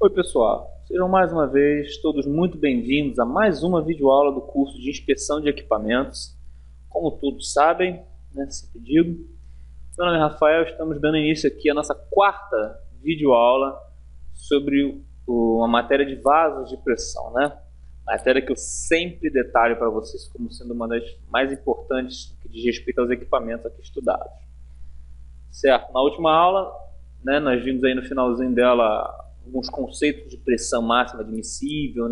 Oi pessoal, sejam mais uma vez todos muito bem-vindos a mais uma videoaula do curso de inspeção de equipamentos. Como todos sabem, sempre digo, meu nome é Rafael, estamos dando início aqui à nossa quarta videoaula sobre uma matéria de vasos de pressão, matéria que eu sempre detalho para vocês como sendo uma das mais importantes que diz respeito aos equipamentos aqui estudados. Certo, na última aula, nós vimos aí no finalzinho dela alguns conceitos de pressão máxima admissível,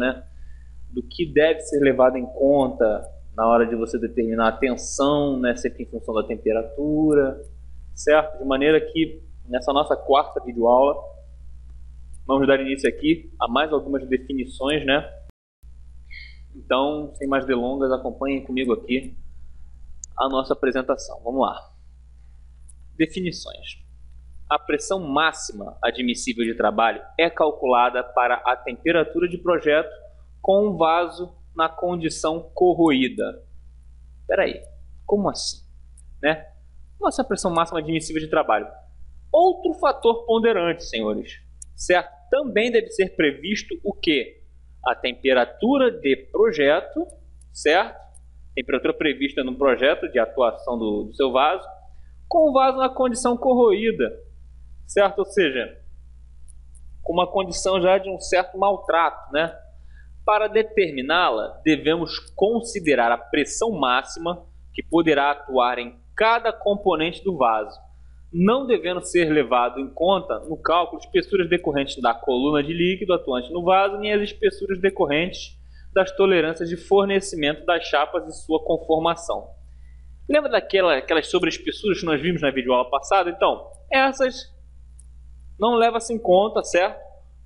do que deve ser levado em conta na hora de você determinar a tensão, sempre em função da temperatura, certo? De maneira que nessa nossa quarta videoaula vamos dar início aqui a mais algumas definições, Então, sem mais delongas, acompanhem comigo aqui a nossa apresentação. Vamos lá. Definições. A pressão máxima admissível de trabalho é calculada para a temperatura de projeto com um vaso na condição corroída. Espera aí, como assim? Nossa pressão máxima admissível de trabalho. Outro fator ponderante, senhores, certo? Também deve ser previsto o quê? A temperatura de projeto, certo? Temperatura prevista no projeto de atuação do seu vaso, com o vaso na condição corroída, certo? Ou seja, com uma condição já de um certo maltrato, Para determiná-la, devemos considerar a pressão máxima que poderá atuar em cada componente do vaso, não devendo ser levado em conta no cálculo espessuras decorrentes da coluna de líquido atuante no vaso, nem as espessuras decorrentes das tolerâncias de fornecimento das chapas e sua conformação. Lembra daquelas sobreespessuras que nós vimos na videoaula passada? Então, essas não levam-se em conta, certo?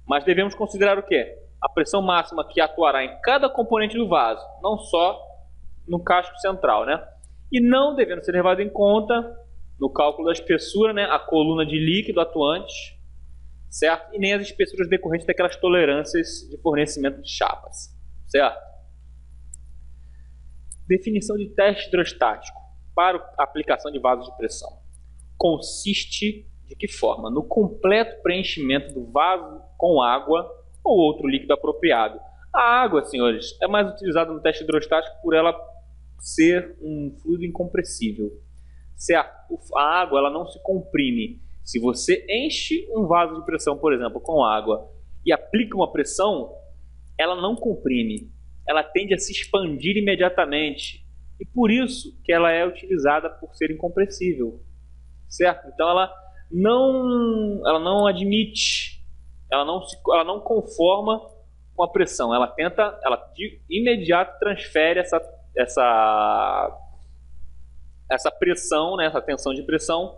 Mas devemos considerar o quê? A pressão máxima que atuará em cada componente do vaso, não só no casco central, E não devendo ser levado em conta no cálculo da espessura, a coluna de líquido atuante, certo? E nem as espessuras decorrentes daquelas tolerâncias de fornecimento de chapas, certo? Definição de teste hidrostático para a aplicação de vasos de pressão. Consiste de que forma? No completo preenchimento do vaso com água ou outro líquido apropriado. A água, senhores, é mais utilizada no teste hidrostático por ela ser um fluido incompressível, certo? A água ela não se comprime. Se você enche um vaso de pressão, por exemplo, com água e aplica uma pressão, ela não comprime. Ela tende a se expandir imediatamente. E por isso que ela é utilizada por ser incompressível, certo? Então ela não admite, ela não conforma com a pressão. Ela de imediato transfere essa pressão, essa tensão de pressão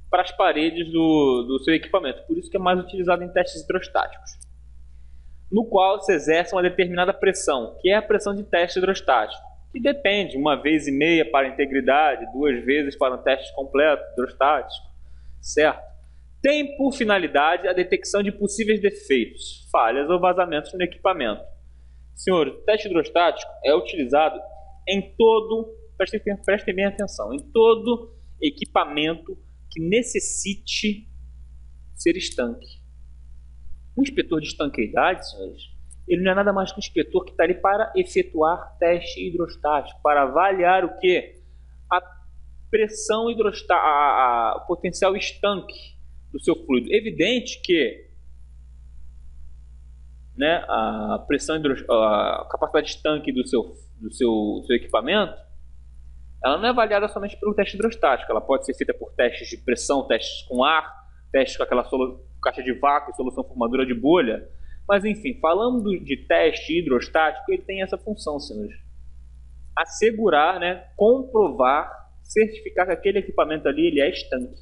para as paredes do seu equipamento. Por isso que é mais utilizado em testes hidrostáticos, no qual se exerce uma determinada pressão, que é a pressão de teste hidrostático, que depende, 1,5 vezes para a integridade, 2 vezes para um teste completo hidrostático, certo? Tem por finalidade a detecção de possíveis defeitos, falhas ou vazamentos no equipamento. Senhores, o teste hidrostático é utilizado em todo, prestem bem atenção, em todo equipamento que necessite ser estanque. O inspetor de estanqueidade, senhores, ele não é nada mais que um inspetor que está ali para efetuar teste hidrostático, para avaliar o que? A pressão hidrostática, o potencial estanque do seu fluido. Evidente que a pressão a capacidade de estanque do seu equipamento, ela não é avaliada somente pelo teste hidrostático. Ela pode ser feita por testes de pressão, testes com ar, testes com aquela caixa de vácuo, solução formadora de bolha. Mas enfim, falando de teste hidrostático, ele tem essa função, senhores: assegurar, comprovar, certificar que aquele equipamento ali ele é estanque.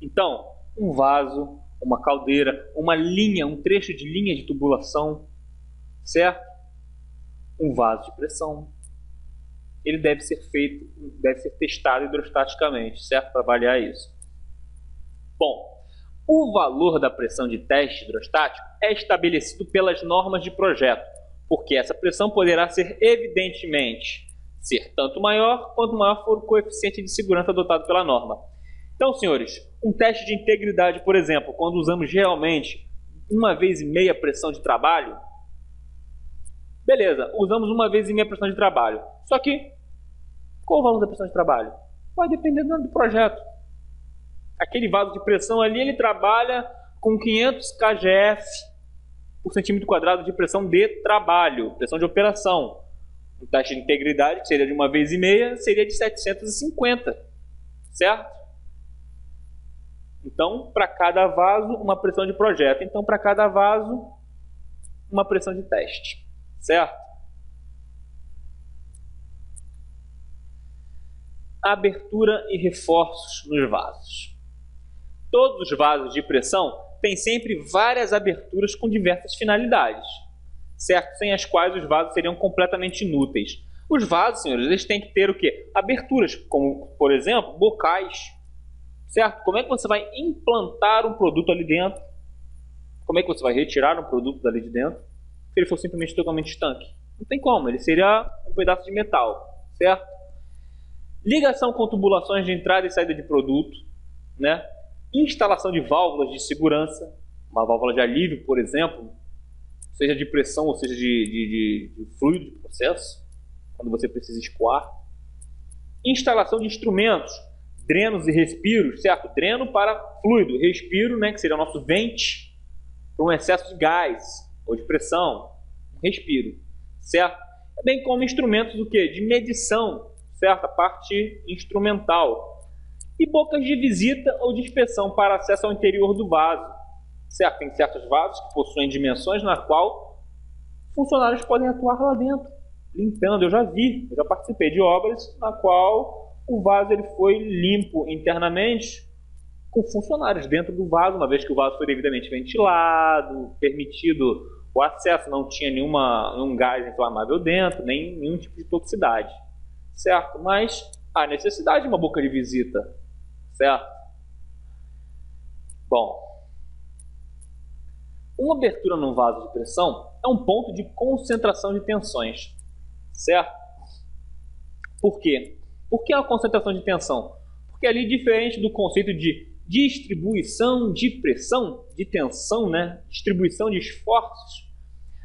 Então, um vaso, uma caldeira, uma linha, um trecho de linha de tubulação, certo? Um vaso de pressão, ele deve ser testado hidrostaticamente, certo? Para avaliar isso. Bom, o valor da pressão de teste hidrostático é estabelecido pelas normas de projeto, porque essa pressão poderá ser evidentemente ser tanto maior quanto maior for o coeficiente de segurança adotado pela norma. Então, senhores, um teste de integridade, por exemplo, quando usamos realmente 1,5 pressão de trabalho. Beleza, usamos 1,5 pressão de trabalho. Só que, qual o valor da pressão de trabalho? Vai depender do projeto. Aquele vaso de pressão ali, ele trabalha com 500 kgf por centímetro quadrado de pressão de trabalho, pressão de operação. O taxa de integridade, que seria de 1,5, seria de 750, certo? Então, para cada vaso, uma pressão de projeto. Então, para cada vaso, uma pressão de teste, certo? Abertura e reforços nos vasos. Todos os vasos de pressão têm sempre várias aberturas com diversas finalidades, certo? Sem as quais os vasos seriam completamente inúteis. Os vasos, senhores, eles têm que ter o quê? Aberturas, como, por exemplo, bocais, certo? Como é que você vai implantar um produto ali dentro? Como é que você vai retirar um produto dali de dentro? Se ele for simplesmente totalmente estanque. Não tem como, ele seria um pedaço de metal, certo? Ligação com tubulações de entrada e saída de produto, né? Instalação de válvulas de segurança, uma válvula de alívio, por exemplo, seja de pressão ou seja de fluido de processo, quando você precisa escoar. Instalação de instrumentos, drenos e respiros, certo? Dreno para fluido, respiro, né, que seria o nosso vente, para um excesso de gás ou de pressão, um respiro, certo? Bem como instrumentos do quê? De medição, certo? A parte instrumental. E bocas de visita ou de inspeção para acesso ao interior do vaso, certo? Tem certos vasos que possuem dimensões na qual funcionários podem atuar lá dentro, limpando. Eu já participei de obras na qual o vaso ele foi limpo internamente com funcionários dentro do vaso, uma vez que o vaso foi devidamente ventilado, permitido o acesso, não tinha nenhum gás inflamável dentro, nem nenhum tipo de toxicidade, certo? Mas há necessidade de uma boca de visita, certo? Bom, uma abertura num vaso de pressão é um ponto de concentração de tensões, certo? Por quê? Por que a concentração de tensão? Porque ali, diferente do conceito de distribuição de pressão, de tensão, né? Distribuição de esforços,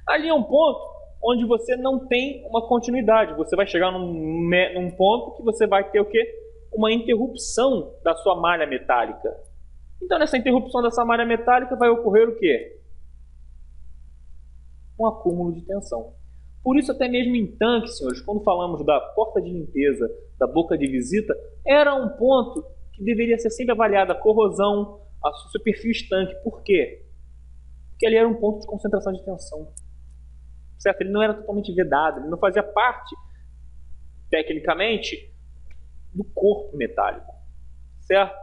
ali é um ponto onde você não tem uma continuidade. Você vai chegar num ponto que você vai ter o quê? Uma interrupção da sua malha metálica. Então, nessa interrupção dessa malha metálica vai ocorrer o quê? Um acúmulo de tensão. Por isso, até mesmo em tanque, senhores, quando falamos da porta de limpeza, da boca de visita, era um ponto que deveria ser sempre avaliada a corrosão, o seu perfil estanque. Por quê? Porque ali era um ponto de concentração de tensão. Certo? Ele não era totalmente vedado, ele não fazia parte, tecnicamente, do corpo metálico, certo?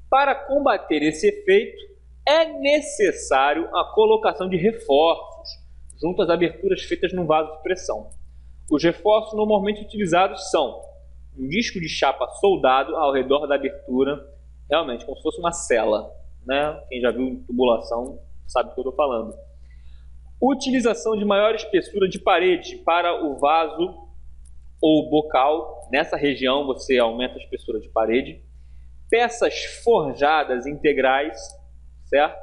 Para combater esse efeito, é necessário a colocação de reforços junto às aberturas feitas no vaso de pressão. Os reforços normalmente utilizados são um disco de chapa soldado ao redor da abertura, realmente como se fosse uma cela, né? Quem já viu tubulação sabe do que eu estou falando. Utilização de maior espessura de parede para o vaso ou bocal. Nessa região você aumenta a espessura de parede. Peças forjadas integrais, certo?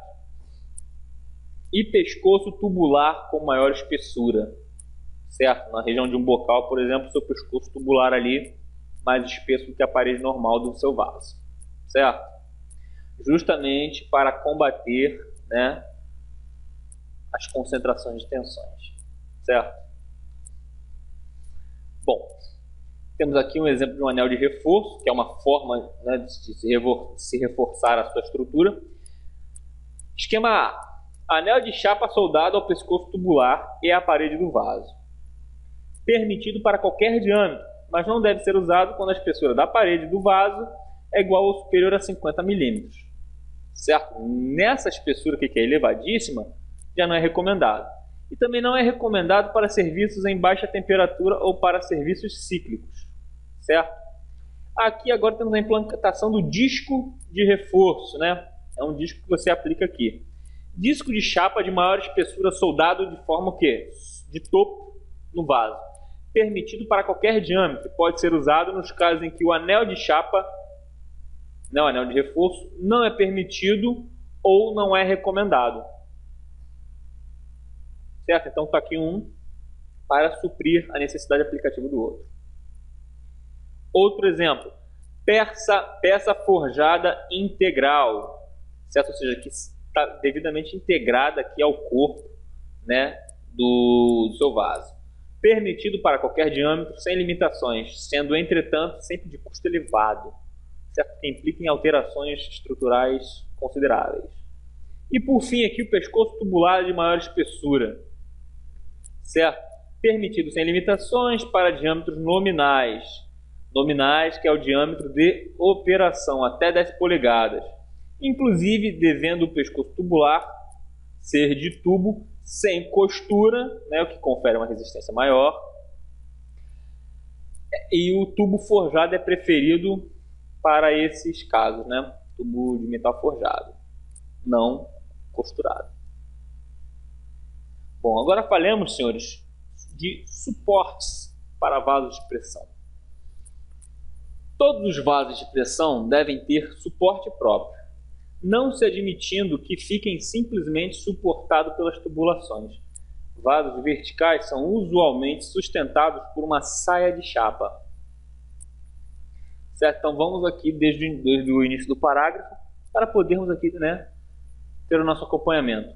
E pescoço tubular com maior espessura, certo? Na região de um bocal, por exemplo, seu pescoço tubular ali mais espesso do que a parede normal do seu vaso, certo? Justamente para combater, né, as concentrações de tensões, certo? Bom, temos aqui um exemplo de um anel de reforço, que é uma forma, né, de se reforçar a sua estrutura. Esquema A. Anel de chapa soldado ao pescoço tubular e à parede do vaso. Permitido para qualquer diâmetro, mas não deve ser usado quando a espessura da parede do vaso é igual ou superior a 50 mm. Certo? Nessa espessura que é elevadíssima, já não é recomendado. E também não é recomendado para serviços em baixa temperatura ou para serviços cíclicos, certo? Aqui agora temos a implantação do disco de reforço, né? É um disco que você aplica aqui. Disco de chapa de maior espessura soldado de forma o quê? De topo no vaso. Permitido para qualquer diâmetro. Pode ser usado nos casos em que o anel de chapa, não, anel de reforço, não é permitido ou não é recomendado. Certo? Então está aqui um para suprir a necessidade aplicativa do outro. Outro exemplo, peça forjada integral, certo? Ou seja, que está devidamente integrada aqui ao corpo, né, do seu vaso. Permitido para qualquer diâmetro, sem limitações, sendo, entretanto, sempre de custo elevado, certo? Que implica em alterações estruturais consideráveis. E por fim aqui o pescoço tubular de maior espessura, certo? Permitido sem limitações para diâmetros nominais, que é o diâmetro de operação, até 10 polegadas, inclusive devendo o pescoço tubular ser de tubo sem costura, né, o que confere uma resistência maior, e o tubo forjado é preferido para esses casos, né? Tubo de metal forjado, não costurado. Bom, agora falemos, senhores, de suportes para vasos de pressão. Todos os vasos de pressão devem ter suporte próprio, não se admitindo que fiquem simplesmente suportados pelas tubulações. Vasos verticais são usualmente sustentados por uma saia de chapa. Certo? Então vamos aqui desde o início do parágrafo para podermos aqui, né, ter o nosso acompanhamento.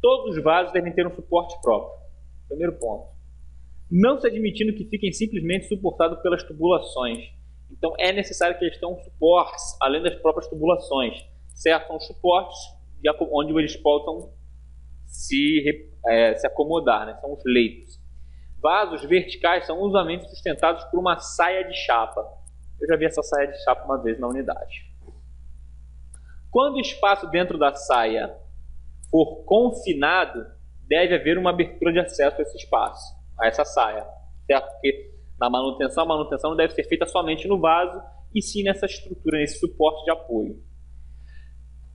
Todos os vasos devem ter um suporte próprio. Primeiro ponto. Não se admitindo que fiquem simplesmente suportados pelas tubulações. Então é necessário que eles tenham suportes, além das próprias tubulações. Certo? São suportes onde eles possam se acomodar, né? São os leitos. Vasos verticais são usualmente sustentados por uma saia de chapa. Eu já vi essa saia de chapa uma vez na unidade. Quando o espaço dentro da saia for confinado, deve haver uma abertura de acesso a esse espaço, a essa saia. Certo? Porque na manutenção, a manutenção não deve ser feita somente no vaso, e sim nessa estrutura, nesse suporte de apoio.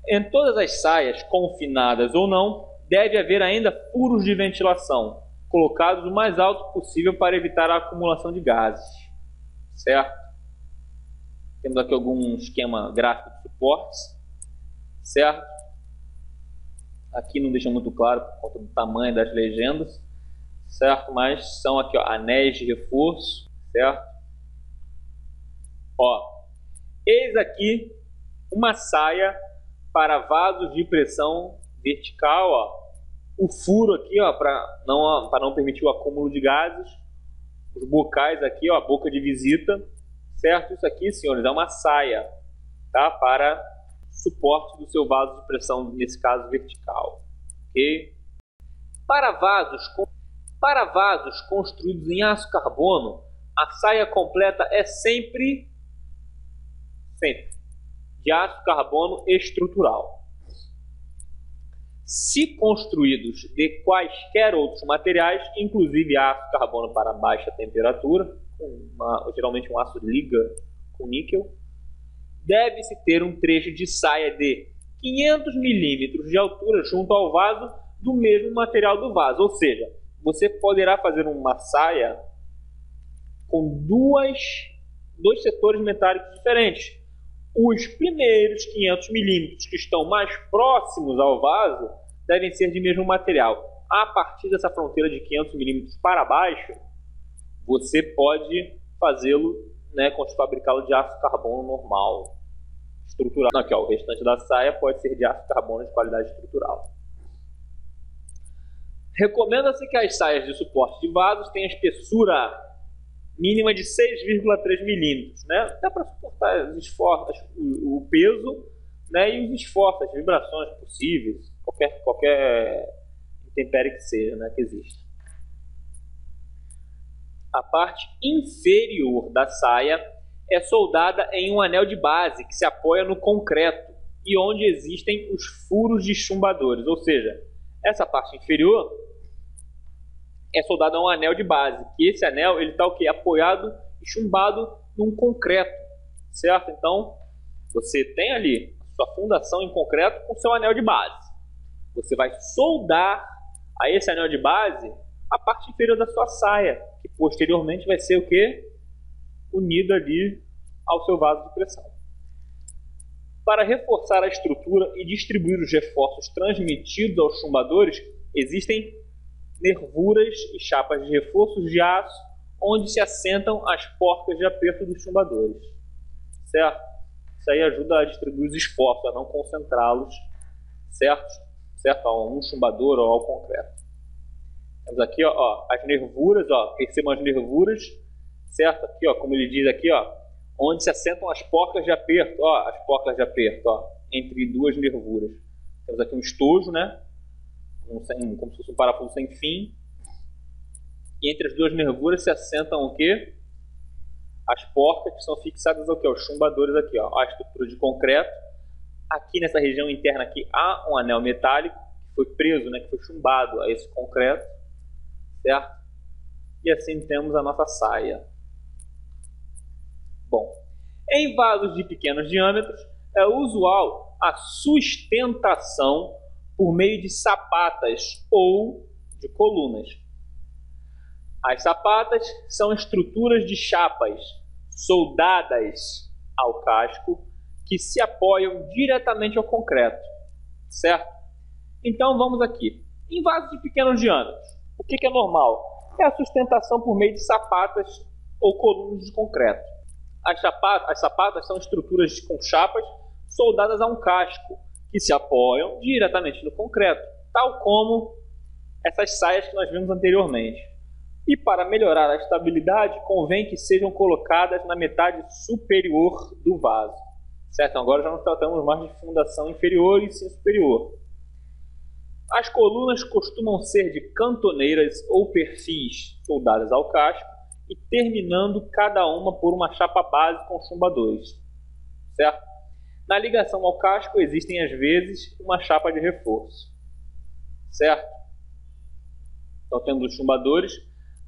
Em todas as saias, confinadas ou não, deve haver ainda furos de ventilação, colocados o mais alto possível para evitar a acumulação de gases. Certo? Temos aqui algum esquema gráfico de suportes. Certo? Aqui não deixa muito claro por conta do tamanho das legendas. Certo? Mas são aqui, ó, anéis de reforço. Certo? Ó, eis aqui uma saia para vasos de pressão vertical, ó. O furo aqui, ó, para não permitir o acúmulo de gases. Os bocais aqui, ó, a boca de visita, certo? Isso aqui, senhores, é uma saia, tá? Para suporte do seu vaso de pressão, nesse caso vertical, ok? Para vasos construídos em aço carbono, a saia completa é sempre de aço carbono estrutural. Se construídos de quaisquer outros materiais, inclusive aço carbono para baixa temperatura, geralmente um aço liga com níquel, deve-se ter um trecho de saia de 500 milímetros de altura junto ao vaso do mesmo material do vaso. Ou seja, você poderá fazer uma saia com dois setores metálicos diferentes. Os primeiros 500 milímetros que estão mais próximos ao vaso devem ser de mesmo material. A partir dessa fronteira de 500 milímetros para baixo, você pode fazê-lo, né, fabricá-lo de aço carbono normal, estrutural. Aqui, ó, o restante da saia pode ser de aço carbono de qualidade estrutural. Recomenda-se que as saias de suporte de vasos tenham espessura mínima de 6,3 milímetros, né? Dá para suportar os esforços, o peso, né, e os esforços, as vibrações possíveis, qualquer intempérie que seja, né, que exista. A parte inferior da saia é soldada em um anel de base que se apoia no concreto e onde existem os furos de chumbadores, ou seja, essa parte inferior é soldado a um anel de base, que esse anel ele está o quê? Apoiado e chumbado num concreto, certo? Então, você tem ali a sua fundação em concreto com seu anel de base. Você vai soldar a esse anel de base a parte inferior da sua saia, que posteriormente vai ser o quê? Unido ali ao seu vaso de pressão. Para reforçar a estrutura e distribuir os reforços transmitidos aos chumbadores, existem nervuras e chapas de reforços de aço onde se assentam as porcas de aperto dos chumbadores. Certo? Isso aí ajuda a distribuir os esforços, a não concentrá-los, certo? A um chumbador ou ao concreto. Temos aqui as nervuras, percebam as nervuras, certo? Aqui, como ele diz aqui, onde se assentam as porcas de aperto, as porcas de aperto, entre duas nervuras. Temos aqui um estojo, né? Como se fosse um parafuso sem fim. E entre as duas nervuras se assentam o quê? As porcas, que são fixadas ao quê? Os chumbadores aqui, a estrutura de concreto. Aqui nessa região interna aqui há um anel metálico que foi preso, né? Que foi chumbado a esse concreto, certo? E assim temos a nossa saia. Bom, em vasos de pequenos diâmetros, é usual a sustentação por meio de sapatas ou de colunas. As sapatas são estruturas de chapas soldadas ao casco que se apoiam diretamente ao concreto, certo? Então vamos aqui. Em vasos de pequenos diâmetros, o que é normal? É a sustentação por meio de sapatas ou colunas de concreto. As sapatas são estruturas com chapas soldadas a um casco, que se apoiam diretamente no concreto, tal como essas saias que nós vimos anteriormente. E para melhorar a estabilidade, convém que sejam colocadas na metade superior do vaso. Certo? Então, agora já não tratamos mais de fundação inferior e sim superior. As colunas costumam ser de cantoneiras ou perfis soldadas ao casco e terminando cada uma por uma chapa base com chumbadores. Certo? Na ligação ao casco existem às vezes uma chapa de reforço. Certo? Então temos os chumbadores,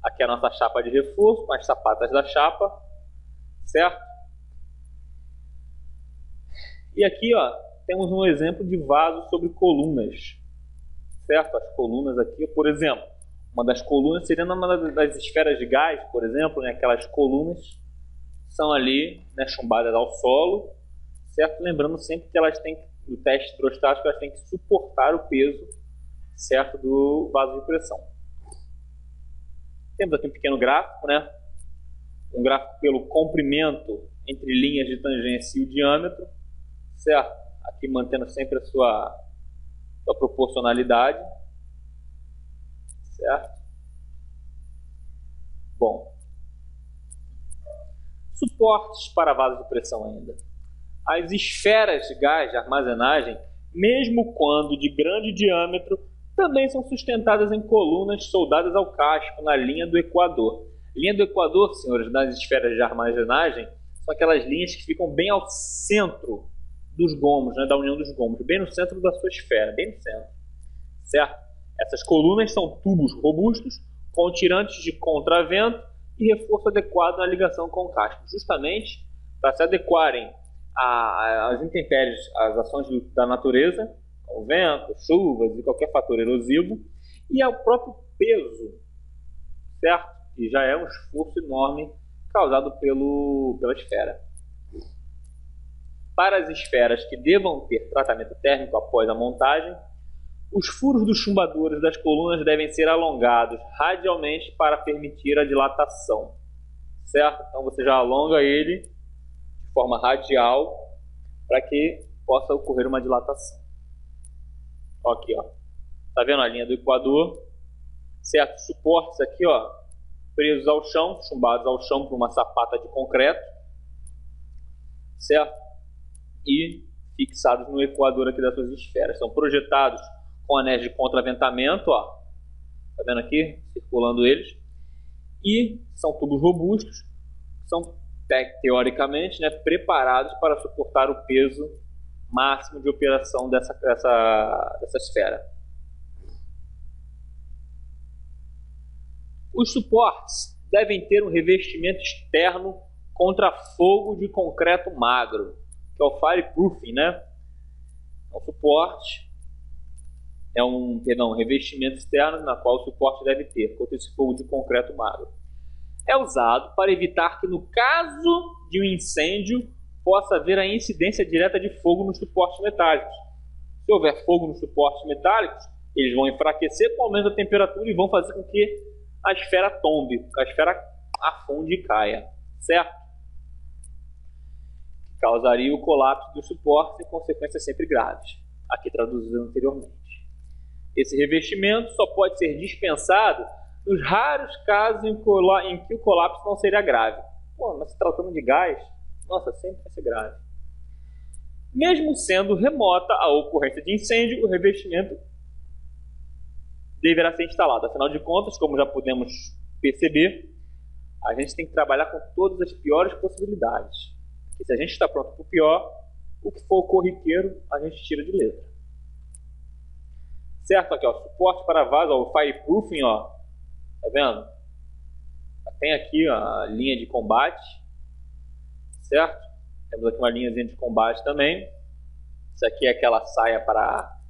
aqui é a nossa chapa de reforço com as sapatas da chapa, certo? E aqui temos um exemplo de vaso sobre colunas, certo? As colunas aqui, por exemplo, uma das colunas seria uma das esferas de gás, por exemplo, né? Aquelas colunas são ali, né, chumbadas ao solo, certo? Lembrando sempre que elas têm, no teste hidrostático, elas têm que suportar o peso, certo, do vaso de pressão. Temos aqui um pequeno gráfico, né? Um gráfico pelo comprimento entre linhas de tangência e o diâmetro, certo? Aqui mantendo sempre a sua proporcionalidade, certo? Bom, suportes para vasos de pressão ainda. As esferas de gás de armazenagem, mesmo quando de grande diâmetro, também são sustentadas em colunas soldadas ao casco na linha do equador. Linha do equador, senhores, das esferas de armazenagem, são aquelas linhas que ficam bem ao centro dos gomos, né, da união dos gomos, bem no centro da sua esfera, bem no centro, certo? Essas colunas são tubos robustos, com tirantes de contravento e reforço adequado na ligação com o casco, justamente para se adequarem às intempéries, às ações da natureza, o vento, chuvas e qualquer fator erosivo, e ao próprio peso, certo? Que já é um esforço enorme causado pela esfera. Para as esferas que devam ter tratamento térmico após a montagem, os furos dos chumbadores das colunas devem ser alongados radialmente para permitir a dilatação, certo? Então você já alonga ele de forma radial para que possa ocorrer uma dilatação. Aqui, tá vendo a linha do equador, certo? Suportes aqui, presos ao chão, chumbados ao chão por uma sapata de concreto, certo? E fixados no equador aqui das suas esferas. São projetados com anéis de contraventamento, tá vendo aqui, circulando eles, e são tubos robustos, são teoricamente, né, preparados para suportar o peso máximo de operação dessa esfera. Os suportes devem ter um revestimento externo contra fogo de concreto magro, que é o fireproofing, né? O suporte é um revestimento externo na qual o suporte deve ter contra esse fogo de concreto magro. É usado para evitar que, no caso de um incêndio, possa haver a incidência direta de fogo nos suportes metálicos. Se houver fogo nos suportes metálicos, eles vão enfraquecer com o aumento da temperatura e vão fazer com que a esfera tombe, a esfera afunde e caia, certo? Causaria o colapso dos suportes e consequências sempre graves, aqui traduzido anteriormente. Esse revestimento só pode ser dispensado nos raros casos em que o colapso não seria grave. Pô, mas se tratando de gás, nossa, sempre vai ser grave. Mesmo sendo remota a ocorrência de incêndio, o revestimento deverá ser instalado. Afinal de contas, como já podemos perceber, a gente tem que trabalhar com todas as piores possibilidades. E se a gente está pronto para o pior, o que for corriqueiro, a gente tira de letra. Certo? Aqui, ó, suporte para vaso, ó, o fireproofing, ó. Tá vendo? Tem aqui ó, a linha de combate. Certo? Temos aqui uma linhazinha de combate também. Isso aqui é aquela saia para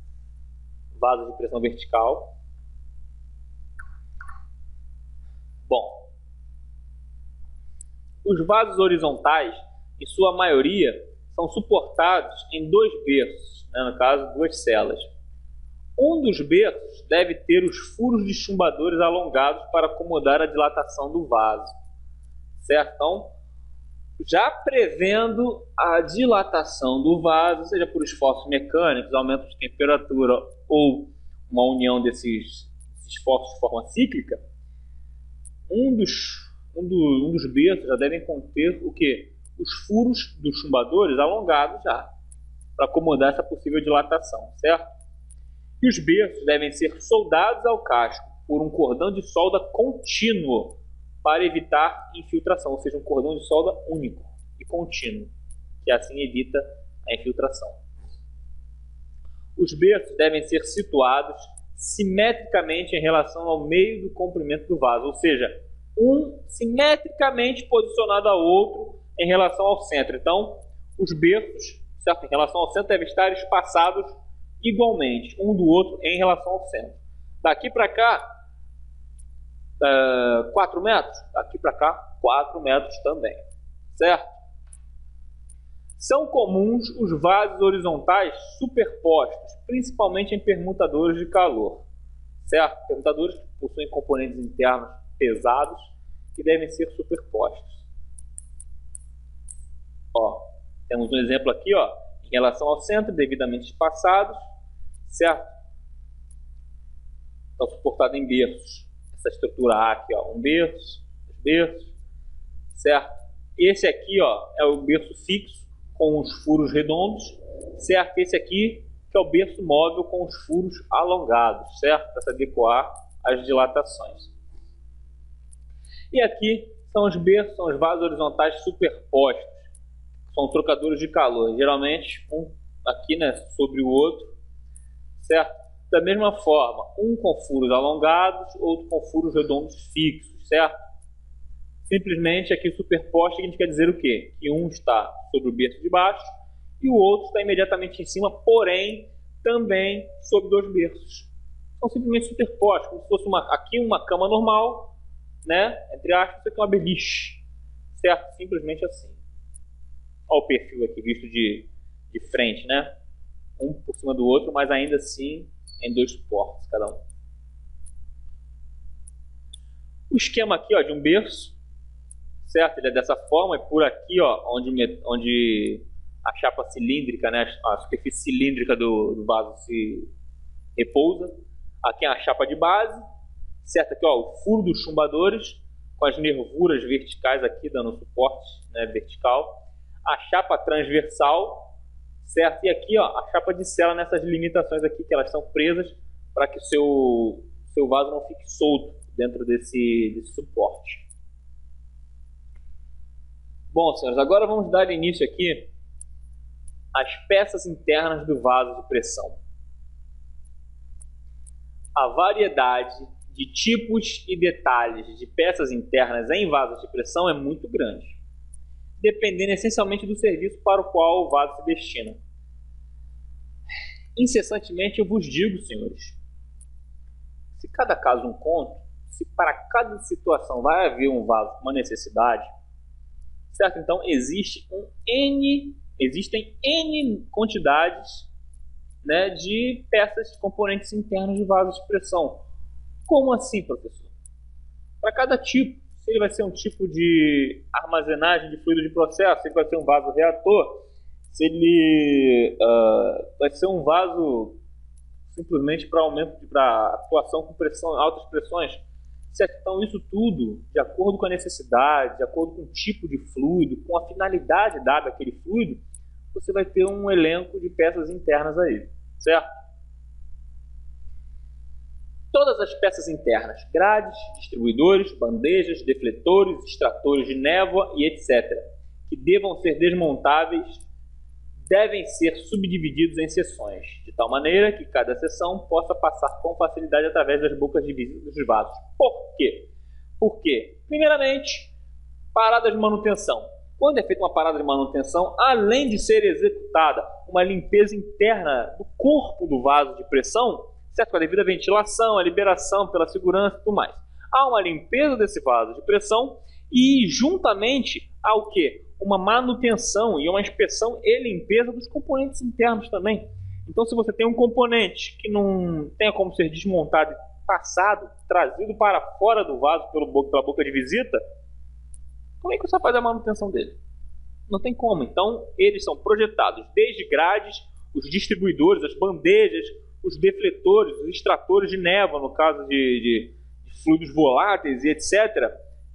vasos de pressão vertical. Bom, os vasos horizontais, em sua maioria, são suportados em dois berços, né, no caso, duas celas. Um dos berços deve ter os furos de chumbadores alongados para acomodar a dilatação do vaso, certo? Então, já prevendo a dilatação do vaso, seja por esforços mecânicos, aumento de temperatura ou uma união desses esforços de forma cíclica, um dos berços já devem conter o quê? Os furos dos chumbadores alongados já, para acomodar essa possível dilatação, certo? E os berços devem ser soldados ao casco por um cordão de solda contínuo para evitar infiltração, ou seja, um cordão de solda único e contínuo, que assim evita a infiltração. Os berços devem ser situados simetricamente em relação ao meio do comprimento do vaso, ou seja, um simetricamente posicionado ao outro em relação ao centro. Então, os berços, certo? Em relação ao centro, devem estar espaçados igualmente, um do outro em relação ao centro. Daqui para cá, 4 metros. Daqui para cá, 4 metros também. Certo? São comuns os vasos horizontais superpostos, principalmente em permutadores de calor. Certo? Permutadores que possuem componentes internos pesados que devem ser superpostos. Ó, temos um exemplo aqui, ó, em relação ao centro, devidamente espaçados, certo? Estão suportados em berços. Essa estrutura A aqui, ó, um berço, dois berços, certo? Esse aqui, ó, é o berço fixo com os furos redondos, certo? Esse aqui que é o berço móvel com os furos alongados, certo? Para se adequar às dilatações. E aqui são os berços, são os vasos horizontais superpostos. São trocadores de calor, geralmente um aqui, né, sobre o outro, certo? Da mesma forma, um com furos alongados, outro com furos redondos fixos, certo? Simplesmente aqui superposto, a gente quer dizer o quê? Que um está sobre o berço de baixo e o outro está imediatamente em cima, porém também sobre dois berços. São simplesmente superpostos, como se fosse aqui uma cama normal, né? Entre aspas, isso aqui é uma beliche, certo? Simplesmente assim. Olha o perfil aqui visto de frente, né? Um por cima do outro, mas ainda assim em dois suportes cada um. O esquema aqui, ó, de um berço, certo? Ele é dessa forma, e por aqui, ó, onde a chapa cilíndrica, né, a superfície cilíndrica do vaso se repousa. Aqui é a chapa de base, certo? Aqui, ó, o furo dos chumbadores com as nervuras verticais aqui dando suporte, né, vertical. A chapa transversal, certo? E aqui, ó, a chapa de sela nessas limitações aqui, que elas são presas para que o seu vaso não fique solto dentro desse suporte. Bom, senhores, agora vamos dar início aqui às peças internas do vaso de pressão. A variedade de tipos e detalhes de peças internas em vasos de pressão é muito grande, dependendo essencialmente do serviço para o qual o vaso se destina. Incessantemente eu vos digo, senhores, se cada caso um conto, se para cada situação vai haver um vaso com uma necessidade, certo? Então existem N quantidades, né, de peças, componentes internos de vasos de pressão. Como assim, professor? Para cada tipo, se ele vai ser um tipo de armazenagem de fluido de processo, se ele vai ser um vaso reator, se ele vai ser um vaso simplesmente para aumento, para atuação com pressão, altas pressões. Certo? Então isso tudo, de acordo com a necessidade, de acordo com o tipo de fluido, com a finalidade dada àquele fluido, você vai ter um elenco de peças internas aí, certo? Todas as peças internas, grades, distribuidores, bandejas, defletores, extratores de névoa e etc., que devam ser desmontáveis, devem ser subdivididos em seções, de tal maneira que cada seção possa passar com facilidade através das bocas de visita dos vasos. Por quê? Porque, primeiramente, parada de manutenção. Quando é feita uma parada de manutenção, além de ser executada uma limpeza interna do corpo do vaso de pressão, certo? Com a devida ventilação, a liberação pela segurança e tudo mais, há uma limpeza desse vaso de pressão e, juntamente ao que? Uma manutenção e uma inspeção e limpeza dos componentes internos também. Então, se você tem um componente que não tenha como ser desmontado, passado, trazido para fora do vaso pela boca de visita, como é que você vai fazer a manutenção dele? Não tem como. Então, eles são projetados desde grades, os distribuidores, as bandejas, os defletores, os extratores de névoa, no caso de fluidos voláteis e etc.,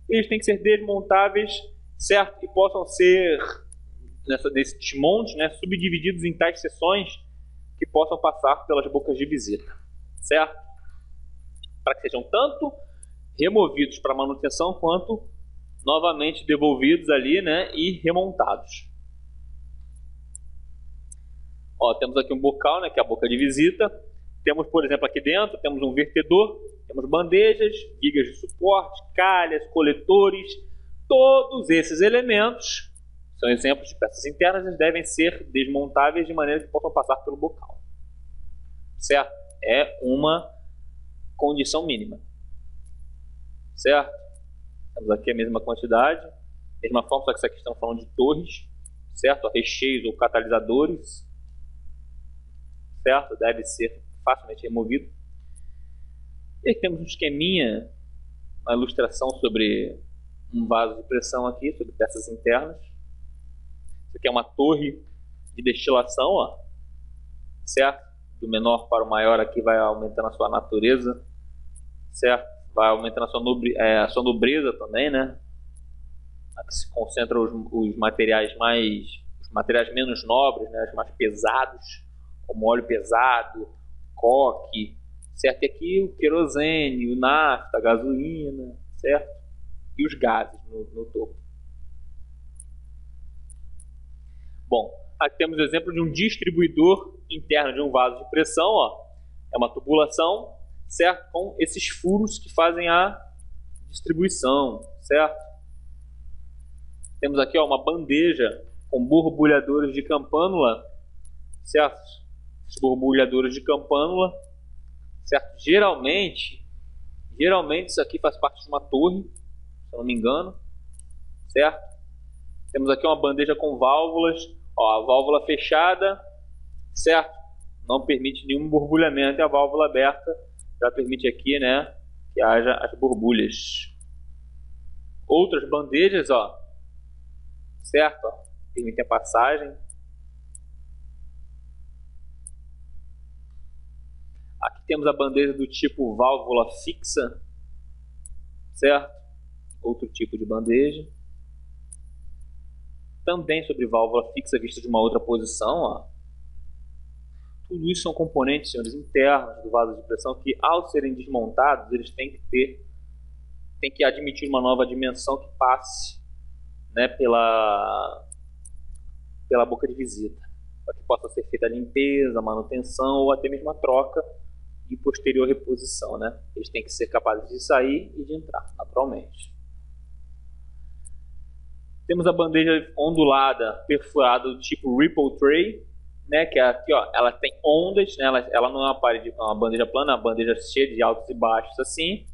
eles têm que ser desmontáveis, certo? E possam ser, nesse desmonte, né, subdivididos em tais seções que possam passar pelas bocas de visita, certo? Para que sejam tanto removidos para manutenção quanto novamente devolvidos ali, né, e remontados. Ó, temos aqui um bocal, né, que é a boca de visita. Temos, por exemplo, aqui dentro, temos um vertedor, temos bandejas, vigas de suporte, calhas, coletores. Todos esses elementos são exemplos de peças internas, eles devem ser desmontáveis de maneira que possam passar pelo bocal. Certo? É uma condição mínima. Certo? Temos aqui a mesma quantidade. Mesma forma, só que aqui estamos falando de torres. Certo? Recheios ou catalisadores. Certo? Deve ser facilmente removido. E aqui temos um esqueminha, uma ilustração sobre um vaso de pressão aqui, sobre peças internas. Isso aqui é uma torre de destilação, ó, certo? Do menor para o maior aqui vai aumentando a sua natureza, certo? Vai aumentando a sua nobreza também, né? Aqui se concentram os materiais menos nobres, né? Os mais pesados, como óleo pesado, coque, certo? E aqui o querosene, o nafta, a gasolina, certo? E os gases no topo. Bom, aqui temos o exemplo de um distribuidor interno de um vaso de pressão, ó. É uma tubulação, certo? Com esses furos que fazem a distribuição, certo? Temos aqui, ó, uma bandeja com borbulhadores de campânula, certo? Os borbulhadores de campânula, certo? Geralmente isso aqui faz parte de uma torre, se eu não me engano, certo? Temos aqui uma bandeja com válvulas, ó, a válvula fechada, certo? Não permite nenhum borbulhamento, e a válvula aberta já permite aqui, né, que haja as borbulhas. Outras bandejas, ó, certo? Ó, permitem a passagem. Aqui temos a bandeja do tipo válvula fixa, certo? Outro tipo de bandeja. Também sobre válvula fixa vista de uma outra posição, ó. Tudo isso são componentes, senhores, internos do vaso de pressão que, ao serem desmontados, eles têm que admitir uma nova dimensão que passe, né, pela boca de visita, para que possa ser feita a limpeza, a manutenção ou até mesmo a troca e posterior reposição, né? Eles têm que ser capazes de sair e de entrar, naturalmente. Temos a bandeja ondulada perfurada do tipo Ripple Tray, né, que é aqui, ó, ela tem ondas, né, ela não é uma bandeja plana, é uma bandeja cheia de altos e baixos assim.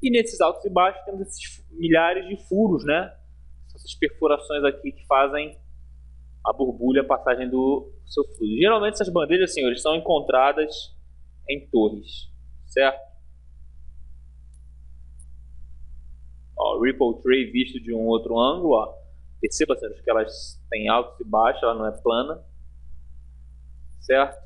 E nesses altos e baixos temos esses milhares de furos, né? essas perfurações aqui que fazem a borbulha, a passagem do seu fluido. Geralmente essas bandejas, senhores, são encontradas em torres, certo? Ó, Ripple Tray visto de um outro ângulo, ó. Perceba, senhores, que elas têm altos e baixos, ela não é plana, certo?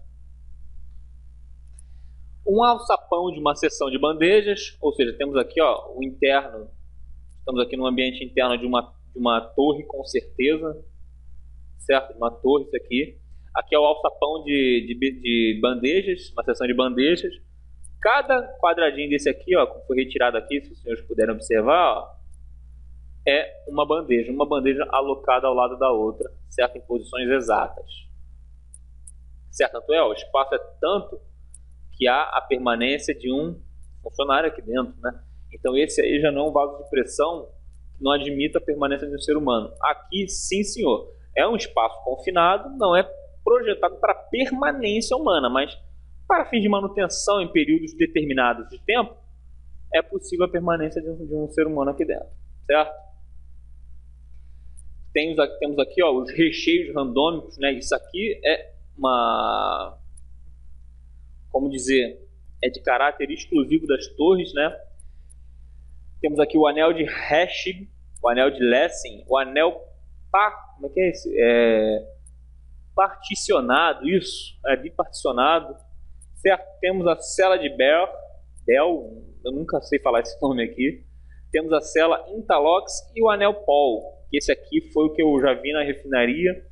Um alçapão de uma seção de bandejas, ou seja, temos aqui, ó, o interno. Estamos aqui no ambiente interno de uma torre, com certeza, certo? Uma torre, isso aqui. Aqui é o alçapão de bandejas, uma seção de bandejas. Cada quadradinho desse aqui, ó, como foi retirado aqui, se os senhores puderem observar, ó, é uma bandeja alocada ao lado da outra, certo? Em posições exatas. Certo? Tanto é, ó, o espaço é tanto que há a permanência de um funcionário aqui dentro, né? Então esse aí já não é um vaso de pressão que não admite a permanência de um ser humano. Aqui, sim, senhor, é um espaço confinado, não é projetado para permanência humana, mas para fins de manutenção em períodos determinados de tempo, é possível a permanência de um ser humano aqui dentro, certo? Temos aqui, ó, os recheios randômicos, né? Isso aqui é como dizer, é de caráter exclusivo das torres, né? Temos aqui o anel de Hershey, o anel de Lessing, o anel como é que é esse? Particionado, isso, biparticionado, certo? Temos a cela de Bell, eu nunca sei falar esse nome aqui. Temos a cela Interlocks e o anel Paul, que esse aqui foi o que eu já vi na refinaria,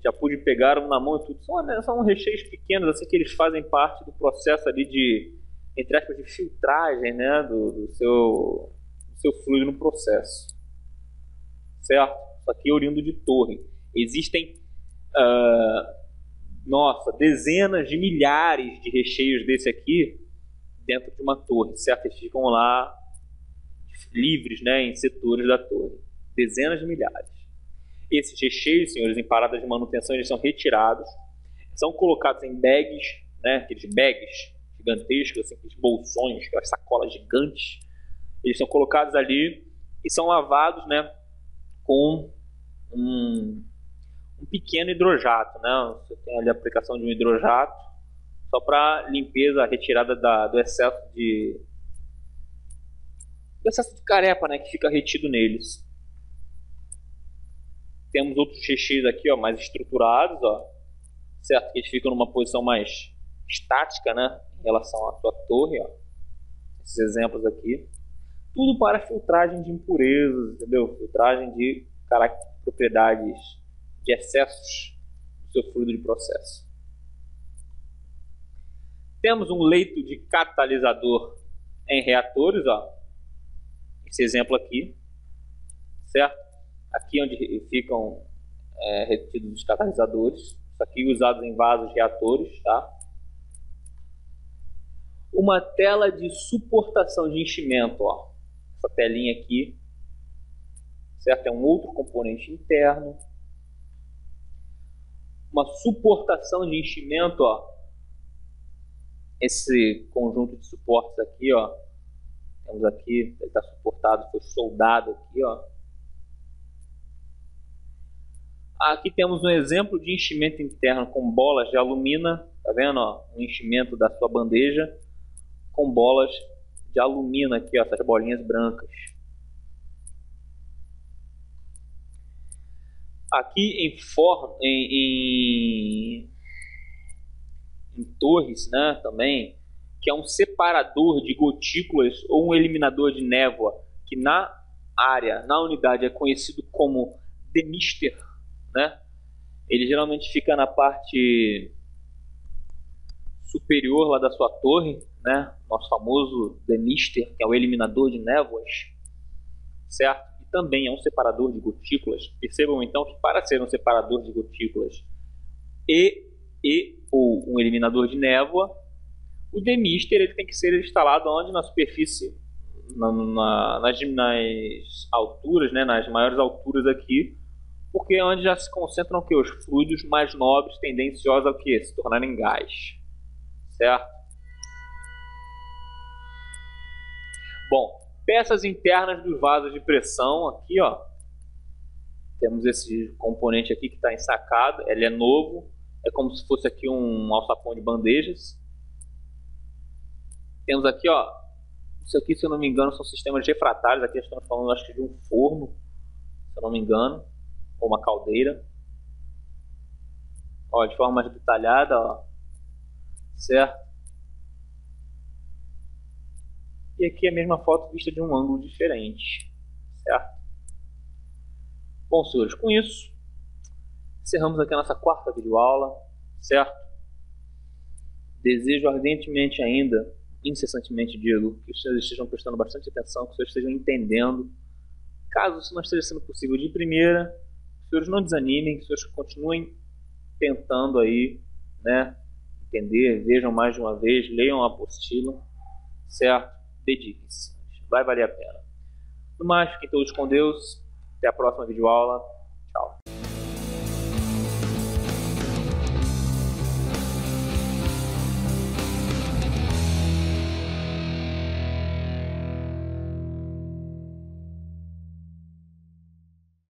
já pude pegar um na mão e tudo. São recheios pequenos, assim, que eles fazem parte do processo ali de, entre aspas, de filtragem, né, do seu fluido no processo, certo? Isso aqui é oriundo de torre. Existem, dezenas de milhares de recheios desse aqui dentro de uma torre, certo? Eles ficam lá livres, né, em setores da torre. Dezenas de milhares. Esses recheios, senhores, em paradas de manutenção, eles são retirados, são colocados em bags, né, aqueles bags gigantescos, assim, aqueles bolsões, aquelas sacolas gigantes. Eles são colocados ali e são lavados, né, com um pequeno hidrojato, né? Você tem ali a aplicação de um hidrojato só para limpeza, retirada do excesso de carepa, né, que fica retido neles. Temos outros recheios aqui, ó, mais estruturados, ó, certo? Que eles ficam numa posição mais estática, né, em relação à sua torre, ó. Esses exemplos aqui. Tudo para filtragem de impurezas, entendeu? Filtragem de propriedades, de excessos do seu fluido de processo. Temos um leito de catalisador em reatores, ó. Esse exemplo aqui, certo? Aqui onde ficam retidos os catalisadores. Isso aqui usados em vasos reatores, tá? Uma tela de suportação de enchimento, ó. Essa telinha aqui, certo? É um outro componente interno. Uma suportação de enchimento, ó. Esse conjunto de suportes aqui, ó. Temos aqui, ele está suportado, foi soldado aqui, ó. Aqui temos um exemplo de enchimento interno com bolas de alumina, tá vendo, ó? Um enchimento da sua bandeja com bolas de alumina aqui, ó, essas bolinhas brancas. Aqui em torres, né, também, que é um separador de gotículas ou um eliminador de névoa, que na unidade é conhecido como demister, né? Ele geralmente fica na parte superior lá da sua torre, né? Nosso famoso demister, que é o eliminador de névoas, certo? E também é um separador de gotículas. Percebam então que para ser um separador de gotículas ou um eliminador de névoa, o demister ele tem que ser instalado onde? Na superfície, nas alturas, né? Nas maiores alturas aqui, porque é onde já se concentram o quê? Os fluidos mais nobres, tendenciosos ao quê? Se tornarem gás, certo? Bom, peças internas dos vasos de pressão aqui, ó, Temos esse componente aqui que está ensacado, ele é novo, é como se fosse aqui um alçapão de bandejas. Temos aqui, ó, isso aqui, se eu não me engano, são sistemas refratários. Aqui estamos falando, acho que, de um forno, se eu não me engano, ou uma caldeira. Ó, de forma mais detalhada, ó, certo? E aqui a mesma foto vista de um ângulo diferente, certo? Bom, senhores, com isso, encerramos aqui a nossa quarta videoaula, certo? Desejo ardentemente ainda, incessantemente digo, que os senhores estejam prestando bastante atenção, que os senhores estejam entendendo. Caso isso não esteja sendo possível de primeira, os senhores não desanimem, que os senhores continuem tentando aí, né, entender, vejam mais de uma vez, leiam a apostila, certo? Dediquem-se, vai valer a pena. No mais, fiquem todos com Deus, até a próxima videoaula.